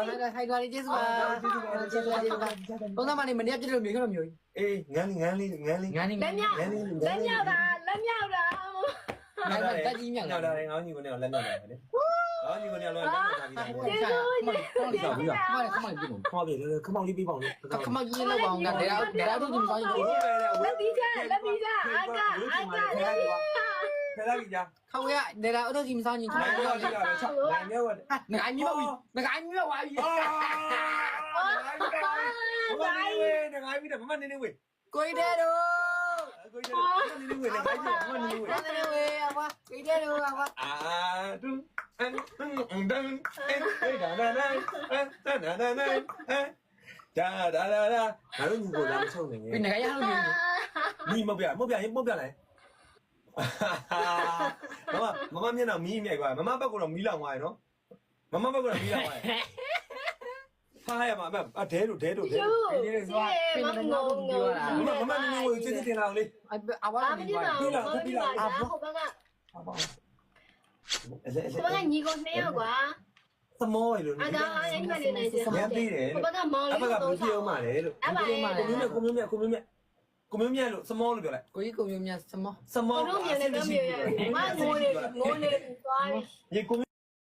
ထိုင်သွားလေးကျေးဇူးပါကျေးဇူးပါကျေးဇူးပါဘုံသားမလေးမနေ့ကပြည့်လို့မျိုးခလို့မျိုးကြီး အေးငန်းလေး ငန်းနေ လက်မြောက်တာတက်ကြီးမြောက် ညောက်တာငောင်းကြီးကိုလည်းလက်မြောက်တာလေငောင်းကြီးကိုလည်းလက်မြောက်တာပြီးတာ ကျေးဇူးကြီး ခမောက်ခမောက်ပြီ ခေါ်ပြီခမောက်လေးပြီးပေါင်းလို့ ခမောက်ကြီးလောက်အောင်ကဒါတော့ဒီမှာကြီး လက်ပြီးကြအာက ဖဲလာပြီကြာ ခေါင်းရဒါတော့ဒီမှာကြီးခမောက် နိုင်တော့ရှိတာပဲချက်နိုင်တော့ ငါမီးမဝီငါမီးမဝါပြီ ဘာလဲငါပြီးတော့မမနေနေဝေး ကိုရီတဲ့တော့ ကိုကြီးနေနေဝေးလည်းခိုင်းတယ်မမနေနေဝေး နာနေဝေးအကွာကိုရီတဲ့တော့အကွာ အာတူအန်ဒန်အဲဒါဒါဒါငါတို့ညီကိုလာမချုံနေ ပြငါရလို့မျိုး ညီမပြလိုက်မမမျက်နှာမီးမြိုက်ကွာမမဘက်ကတော့မီးလောင်သွားရနော်မမဘက်ကတော့မီးလောင်သွားရဟာရမအဒဲတို့ ဒီလိုဆိုမငုံပြောတာ မမနေဝေးစစ်စစ်တင်လာအောင်လေ အဝါ မပြည့်ပါဘူးဟိုဘက်ကညီကို2ယောက်ကွာ သမောရလို့ အာကအဲ့ဒီမှာနေနေစ ရမ်းသေးတယ် ဟိုဘက်ကမောင် အ လေး ဘက တော့ ဘူးပြေအောင်ပါလေလို့ အဲ့ပါလေ ကိုမျိုးမြတ်လို့သမောလို့ပြောလိုက် ကိုကြီးကိုမျိုးမြတ်စမော သမော တို့မြင်နေတော့မြင်ရမငိုနေသွားပြီ ညီကို